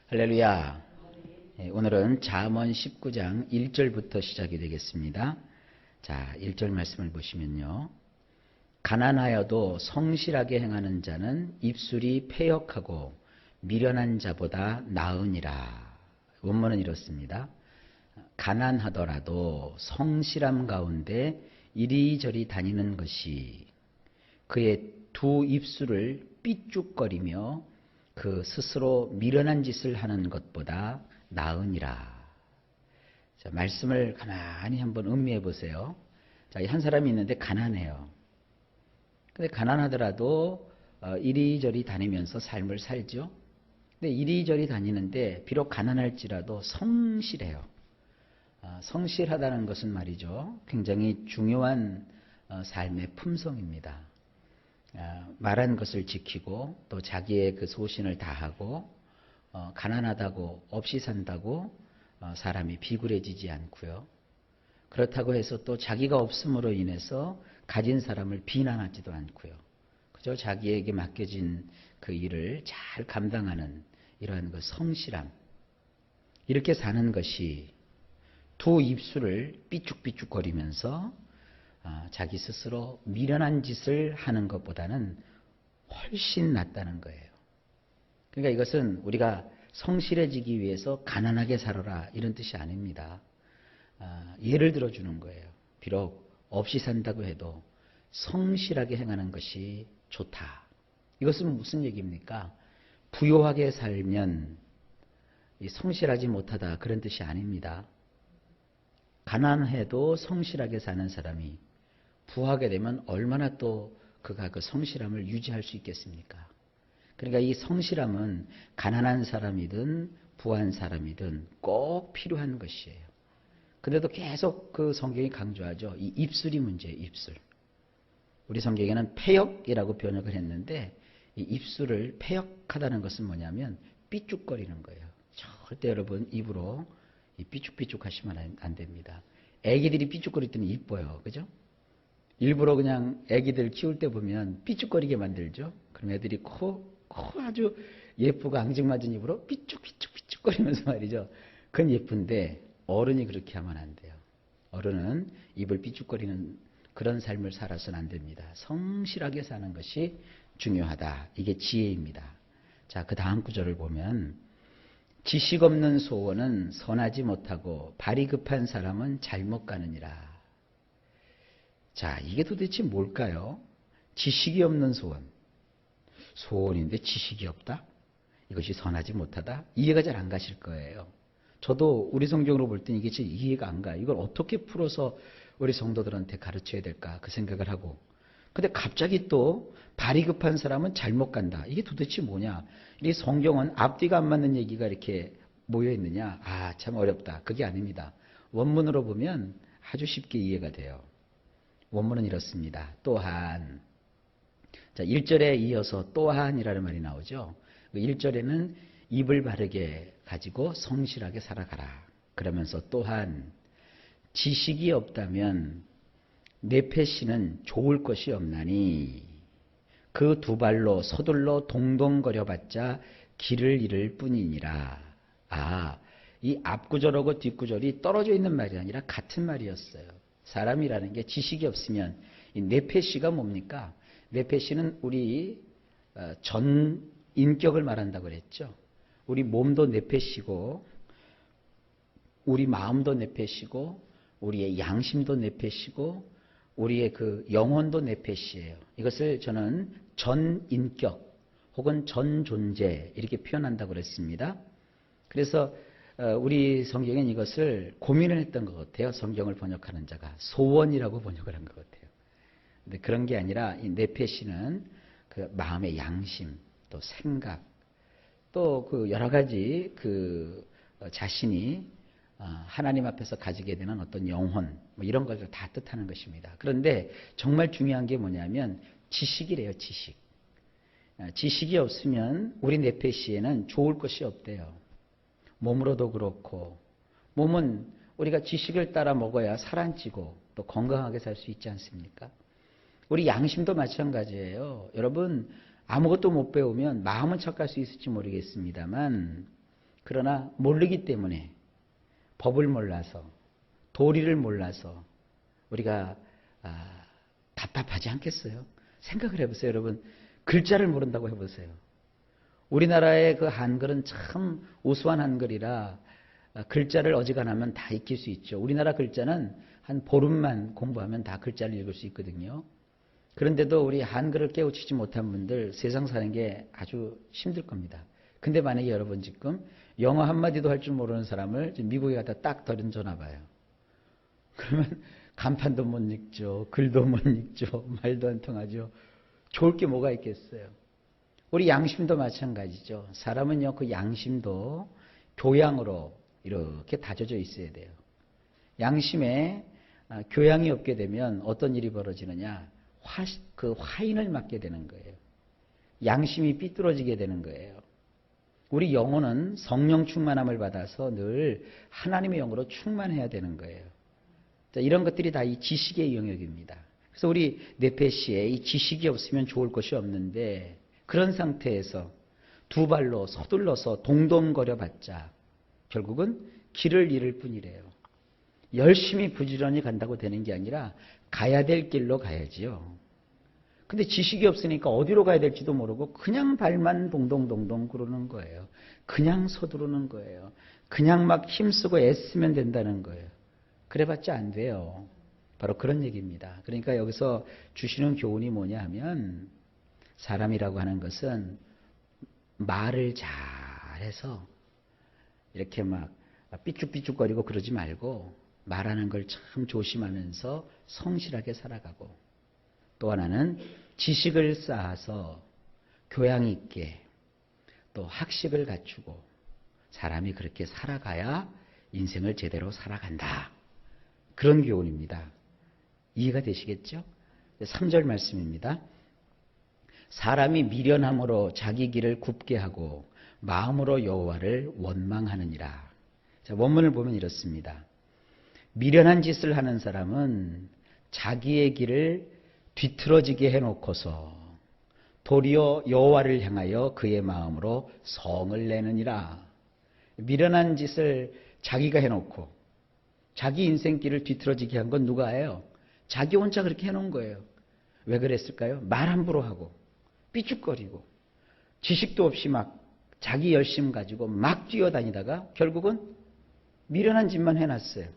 할렐루야. 오늘은 잠언 19장 1절부터 시작이 되겠습니다. 자, 1절 말씀을 보시면요. 가난하여도 성실하게 행하는 자는 입술이 패역하고 미련한 자보다 나으니라. 원문은 이렇습니다. 가난하더라도 성실함 가운데 이리저리 다니는 것이 그의 두 입술을 삐죽거리며 그 스스로 미련한 짓을 하는 것보다 나으니라. 자, 말씀을 가만히 한번 음미해 보세요. 자, 한 사람이 있는데 가난해요. 근데 가난하더라도 이리저리 다니면서 삶을 살죠. 근데 이리저리 다니는데 비록 가난할지라도 성실해요. 성실하다는 것은 말이죠. 굉장히 중요한 삶의 품성입니다. 말한 것을 지키고 또 자기의 그 소신을 다하고 가난하다고 없이 산다고 사람이 비굴해지지 않고요. 그렇다고 해서 또 자기가 없음으로 인해서 가진 사람을 비난하지도 않고요. 그저 자기에게 맡겨진 그 일을 잘 감당하는 이러한 그 성실함, 이렇게 사는 것이 두 입술을 삐죽삐죽거리면서 자기 스스로 미련한 짓을 하는 것보다는 훨씬 낫다는 거예요. 그러니까 이것은 우리가 성실해지기 위해서 가난하게 살아라 이런 뜻이 아닙니다. 예를 들어주는 거예요. 비록 없이 산다고 해도 성실하게 행하는 것이 좋다. 이것은 무슨 얘기입니까? 부유하게 살면 성실하지 못하다 그런 뜻이 아닙니다. 가난해도 성실하게 사는 사람이 부하게 되면 얼마나 또 그가 그 성실함을 유지할 수 있겠습니까? 그러니까 이 성실함은 가난한 사람이든 부한 사람이든 꼭 필요한 것이에요. 그런데도 계속 그 성경이 강조하죠. 이 입술이 문제예요. 입술. 우리 성경에는 패역이라고 번역을 했는데 이 입술을 패역하다는 것은 뭐냐면 삐죽거리는 거예요. 절대 여러분 입으로 삐죽삐죽 하시면 안 됩니다. 애기들이 삐죽거릴 때는 이뻐요. 그죠? 일부러 그냥 애기들 키울 때 보면 삐죽거리게 만들죠. 그럼 애들이 코 아주 예쁘고 앙증맞은 입으로 삐죽삐죽거리면서 말이죠. 그건 예쁜데 어른이 그렇게 하면 안 돼요. 어른은 입을 삐죽거리는 그런 삶을 살아서는 안 됩니다. 성실하게 사는 것이 중요하다. 이게 지혜입니다. 자, 그 다음 구절을 보면 지식 없는 소원은 선하지 못하고 발이 급한 사람은 잘못 가느니라. 자, 이게 도대체 뭘까요? 지식이 없는 소원. 소원인데 지식이 없다? 이것이 선하지 못하다? 이해가 잘 안 가실 거예요. 저도 우리 성경으로 볼 때는 이게 진짜 이해가 안 가요. 이걸 어떻게 풀어서 우리 성도들한테 가르쳐야 될까 그 생각을 하고. 근데 갑자기 또 발이 급한 사람은 잘못 간다. 이게 도대체 뭐냐? 이 성경은 앞뒤가 안 맞는 얘기가 이렇게 모여 있느냐? 아, 참 어렵다. 그게 아닙니다. 원문으로 보면 아주 쉽게 이해가 돼요. 원문은 이렇습니다. 또한. 자, 1절에 이어서 또한이라는 말이 나오죠. 1절에는 입을 바르게 가지고 성실하게 살아가라. 그러면서 또한 지식이 없다면 뇌패시는 좋을 것이 없나니 그 두 발로 서둘러 동동거려봤자 길을 잃을 뿐이니라. 아, 이 앞구절하고 뒷구절이 떨어져 있는 말이 아니라 같은 말이었어요. 사람이라는 게 지식이 없으면 이 뇌패시가 뭡니까? 뇌패시는 우리 전 인격을 말한다고 그랬죠. 우리 몸도 뇌패시고 우리 마음도 뇌패시고 우리의 양심도 뇌패시고 우리의 그 영혼도 뇌패시예요. 이것을 저는 전 인격 혹은 전 존재 이렇게 표현한다고 그랬습니다. 그래서 우리 성경엔 이것을 고민을 했던 것 같아요. 성경을 번역하는 자가 소원이라고 번역을 한 것 같아요. 근데 그런 게 아니라 이 뇌패시는 그 마음의 양심, 또 생각, 또 그 여러 가지 그 자신이 하나님 앞에서 가지게 되는 어떤 영혼, 뭐 이런 것을 다 뜻하는 것입니다. 그런데 정말 중요한 게 뭐냐면 지식이래요. 지식. 지식이 없으면 우리 뇌패시에는 좋을 것이 없대요. 몸으로도 그렇고 몸은 우리가 지식을 따라 먹어야 살 안 찌고 또 건강하게 살 수 있지 않습니까? 우리 양심도 마찬가지예요. 여러분 아무것도 못 배우면 마음은 착할 수 있을지 모르겠습니다만 그러나 모르기 때문에, 법을 몰라서, 도리를 몰라서 우리가 답답하지 않겠어요? 생각을 해보세요, 여러분. 글자를 모른다고 해보세요. 우리나라의 그 한글은 참 우수한 한글이라 글자를 어지간하면 다 익힐 수 있죠. 우리나라 글자는 한 보름만 공부하면 다 글자를 읽을 수 있거든요. 그런데도 우리 한글을 깨우치지 못한 분들 세상 사는 게 아주 힘들 겁니다. 근데 만약에 여러분 지금 영어 한마디도 할 줄 모르는 사람을 미국에 갖다 딱 던져놔 봐요. 그러면 간판도 못 읽죠. 글도 못 읽죠. 말도 안 통하죠. 좋을 게 뭐가 있겠어요. 우리 양심도 마찬가지죠. 사람은요, 그 양심도 교양으로 이렇게 다져져 있어야 돼요. 양심에 교양이 없게 되면 어떤 일이 벌어지느냐. 그 화인을 맞게 되는 거예요. 양심이 삐뚤어지게 되는 거예요. 우리 영혼은 성령 충만함을 받아서 늘 하나님의 영으로 충만해야 되는 거예요. 자, 이런 것들이 다 이 지식의 영역입니다. 그래서 우리 네페시에 이 지식이 없으면 좋을 것이 없는데 그런 상태에서 두 발로 서둘러서 동동거려 봤자 결국은 길을 잃을 뿐이래요. 열심히 부지런히 간다고 되는 게 아니라 가야 될 길로 가야지요. 근데 지식이 없으니까 어디로 가야 될지도 모르고 그냥 발만 동동동동 구르는 거예요. 그냥 서두르는 거예요. 그냥 막 힘쓰고 애쓰면 된다는 거예요. 그래봤자 안 돼요. 바로 그런 얘기입니다. 그러니까 여기서 주시는 교훈이 뭐냐 하면 사람이라고 하는 것은 말을 잘해서 이렇게 막 삐죽삐죽거리고 그러지 말고 말하는 걸 참 조심하면서 성실하게 살아가고 또 하나는 지식을 쌓아서 교양 있게 또 학식을 갖추고 사람이 그렇게 살아가야 인생을 제대로 살아간다. 그런 교훈입니다. 이해가 되시겠죠? 3절 말씀입니다. 사람이 미련함으로 자기 길을 굽게 하고 마음으로 여호와를 원망하느니라. 자, 원문을 보면 이렇습니다. 미련한 짓을 하는 사람은 자기의 길을 뒤틀어지게 해놓고서 도리어 여호와를 향하여 그의 마음으로 성을 내느니라. 미련한 짓을 자기가 해놓고 자기 인생길을 뒤틀어지게 한 건 누가 해요? 자기 혼자 그렇게 해놓은 거예요. 왜 그랬을까요? 말 함부로 하고 삐죽거리고 지식도 없이 막 자기 열심 가지고 막 뛰어다니다가 결국은 미련한 짓만 해놨어요.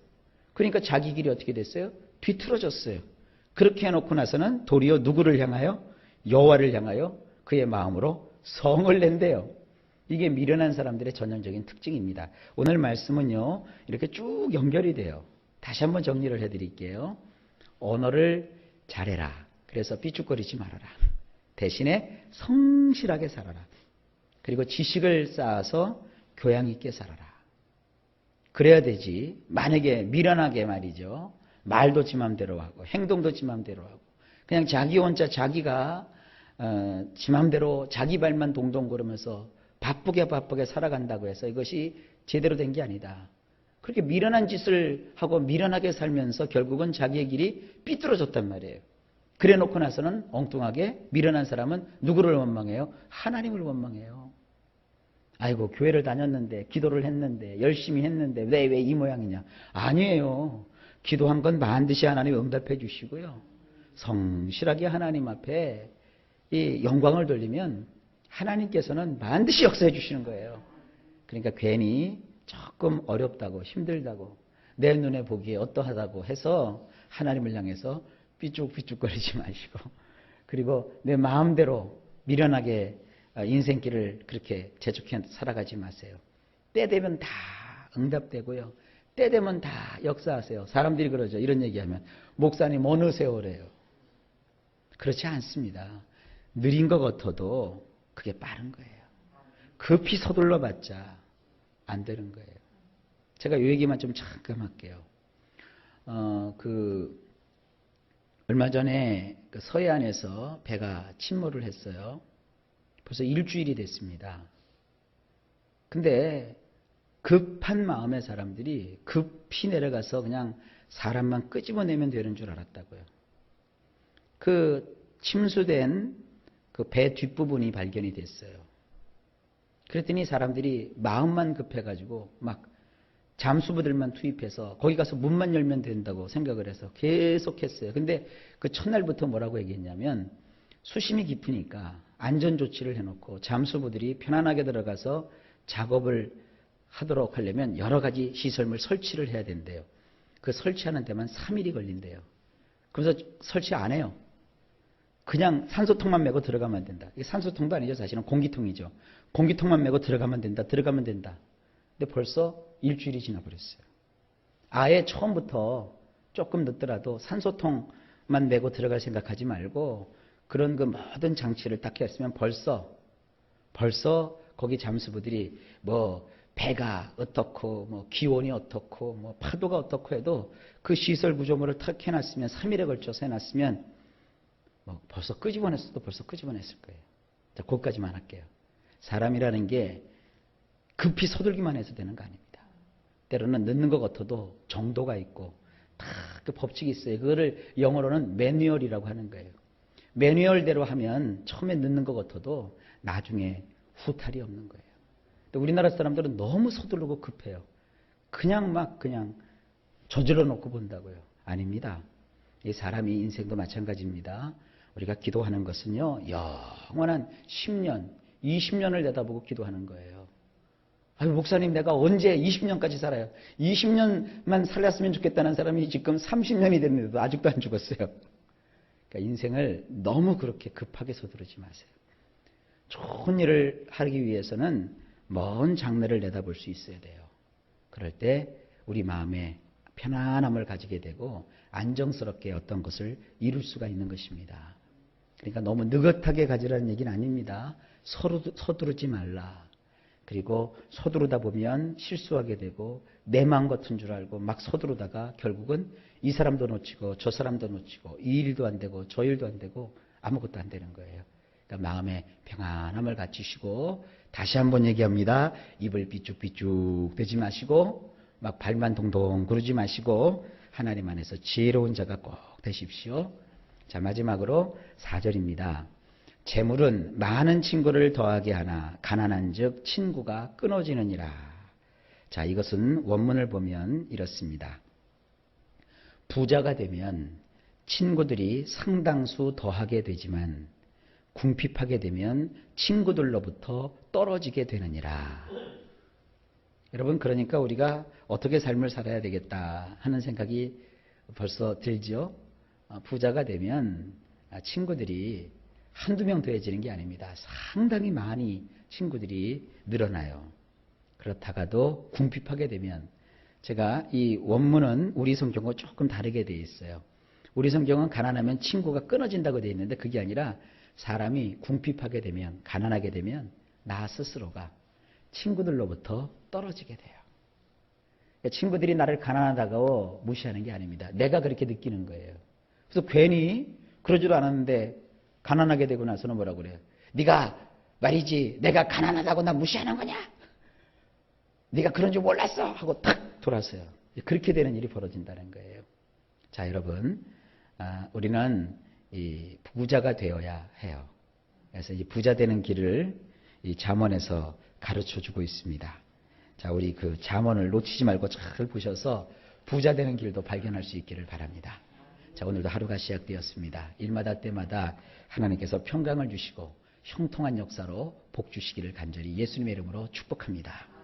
그러니까 자기 길이 어떻게 됐어요? 뒤틀어졌어요. 그렇게 해놓고 나서는 도리어 누구를 향하여? 여호와를 향하여 그의 마음으로 성을 낸대요. 이게 미련한 사람들의 전형적인 특징입니다. 오늘 말씀은요, 이렇게 쭉 연결이 돼요. 다시 한번 정리를 해드릴게요. 언어를 잘해라. 그래서 삐죽거리지 말아라. 대신에 성실하게 살아라. 그리고 지식을 쌓아서 교양 있게 살아라. 그래야 되지. 만약에 미련하게 말이죠. 말도 지 맘대로 하고 행동도 지 맘대로 하고 그냥 자기 혼자 자기가 지 맘대로 자기 발만 동동 구르면서 바쁘게 살아간다고 해서 이것이 제대로 된 게 아니다. 그렇게 미련한 짓을 하고 미련하게 살면서 결국은 자기의 길이 삐뚤어졌단 말이에요. 그래 놓고 나서는 엉뚱하게 미련한 사람은 누구를 원망해요? 하나님을 원망해요. 아이고 교회를 다녔는데 기도를 했는데 열심히 했는데 왜 이 모양이냐. 아니에요. 기도한 건 반드시 하나님 응답해 주시고요. 성실하게 하나님 앞에 이 영광을 돌리면 하나님께서는 반드시 역사해 주시는 거예요. 그러니까 괜히 조금 어렵다고 힘들다고 내 눈에 보기에 어떠하다고 해서 하나님을 향해서 삐죽삐죽거리지 마시고 그리고 내 마음대로 미련하게 인생길을 그렇게 재촉해 살아가지 마세요. 때 되면 다 응답되고요. 때 되면 다 역사하세요. 사람들이 그러죠. 이런 얘기하면 목사님 어느 세월에요. 그렇지 않습니다. 느린 것 같아도 그게 빠른 거예요. 급히 서둘러 봤자 안 되는 거예요. 제가 이 얘기만 좀 잠깐 할게요. 얼마 전에 그 서해안에서 배가 침몰을 했어요. 벌써 일주일이 됐습니다. 근데 급한 마음의 사람들이 급히 내려가서 그냥 사람만 끄집어내면 되는 줄 알았다고요. 그 침수된 그 배 뒷부분이 발견이 됐어요. 그랬더니 사람들이 마음만 급해가지고 막 잠수부들만 투입해서 거기 가서 문만 열면 된다고 생각을 해서 계속 했어요. 근데 그 첫날부터 뭐라고 얘기했냐면 수심이 깊으니까 안전조치를 해놓고 잠수부들이 편안하게 들어가서 작업을 하도록 하려면 여러 가지 시설물 설치를 해야 된대요. 그 설치하는 데만 3일이 걸린대요. 그래서 설치 안 해요. 그냥 산소통만 메고 들어가면 된다. 이게 산소통도 아니죠. 사실은 공기통이죠. 공기통만 메고 들어가면 된다. 들어가면 된다. 근데 벌써 일주일이 지나버렸어요. 아예 처음부터 조금 늦더라도 산소통만 메고 들어갈 생각하지 말고 그런 그 모든 장치를 딱 했으면 벌써 거기 잠수부들이 뭐 배가 어떻고 뭐 기온이 어떻고 뭐 파도가 어떻고 해도 그 시설 구조물을 탁 해놨으면 3일에 걸쳐서 해놨으면 뭐 벌써 끄집어냈어도 벌써 끄집어냈을 거예요. 자, 그것까지만 할게요. 사람이라는 게 급히 서둘기만 해서 되는 거 아닙니다. 때로는 늦는 것 같아도 정도가 있고 다 그 법칙이 있어요. 그거를 영어로는 매뉴얼이라고 하는 거예요. 매뉴얼대로 하면 처음에 늦는 것 같아도 나중에 후탈이 없는 거예요. 근데 우리나라 사람들은 너무 서두르고 급해요. 그냥 저질러 놓고 본다고요. 아닙니다. 이 사람이 인생도 마찬가지입니다. 우리가 기도하는 것은요, 영원한 10년, 20년을 내다보고 기도하는 거예요. 아유, 목사님, 내가 언제 20년까지 살아요? 20년만 살았으면 좋겠다는 사람이 지금 30년이 됐는데도 아직도 안 죽었어요. 그러니까 인생을 너무 그렇게 급하게 서두르지 마세요. 좋은 일을 하기 위해서는 먼 장래를 내다볼 수 있어야 돼요. 그럴 때 우리 마음에 편안함을 가지게 되고 안정스럽게 어떤 것을 이룰 수가 있는 것입니다. 그러니까 너무 느긋하게 가지라는 얘기는 아닙니다. 서두르지 말라. 그리고 서두르다 보면 실수하게 되고 내 마음 같은 줄 알고 막 서두르다가 결국은 이 사람도 놓치고 저 사람도 놓치고 이 일도 안 되고 저 일도 안 되고 아무것도 안 되는 거예요. 그러니까 마음에 평안함을 갖추시고 다시 한번 얘기합니다. 입을 삐죽삐죽 대지 마시고 막 발만 동동 구르지 마시고 하나님 안에서 지혜로운 자가 꼭 되십시오. 자, 마지막으로 4절입니다. 재물은 많은 친구를 더하게 하나 가난한 즉 친구가 끊어지느니라. 자, 이것은 원문을 보면 이렇습니다. 부자가 되면 친구들이 상당수 더하게 되지만 궁핍하게 되면 친구들로부터 떨어지게 되느니라. 여러분, 그러니까 우리가 어떻게 삶을 살아야 되겠다 하는 생각이 벌써 들죠. 부자가 되면 친구들이 한두 명 더해지는 게 아닙니다. 상당히 많이 친구들이 늘어나요. 그렇다가도 궁핍하게 되면, 제가 이 원문은 우리 성경과 조금 다르게 되어 있어요. 우리 성경은 가난하면 친구가 끊어진다고 되어 있는데 그게 아니라 사람이 궁핍하게 되면, 가난하게 되면 나 스스로가 친구들로부터 떨어지게 돼요. 친구들이 나를 가난하다고 무시하는 게 아닙니다. 내가 그렇게 느끼는 거예요. 그래서 괜히 그러지도 않았는데 가난하게 되고 나서는 뭐라고 그래요? 네가 말이지 내가 가난하다고 나 무시하는 거냐? 네가 그런 줄 몰랐어 하고 탁 돌았어요. 그렇게 되는 일이 벌어진다는 거예요. 자, 여러분, 우리는 이 부자가 되어야 해요. 그래서 이 부자 되는 길을 이 잠언에서 가르쳐 주고 있습니다. 자, 우리 그 잠언을 놓치지 말고 잘 보셔서 부자 되는 길도 발견할 수 있기를 바랍니다. 자, 오늘도 하루가 시작되었습니다. 일마다 때마다 하나님께서 평강을 주시고 형통한 역사로 복 주시기를 간절히 예수님의 이름으로 축복합니다.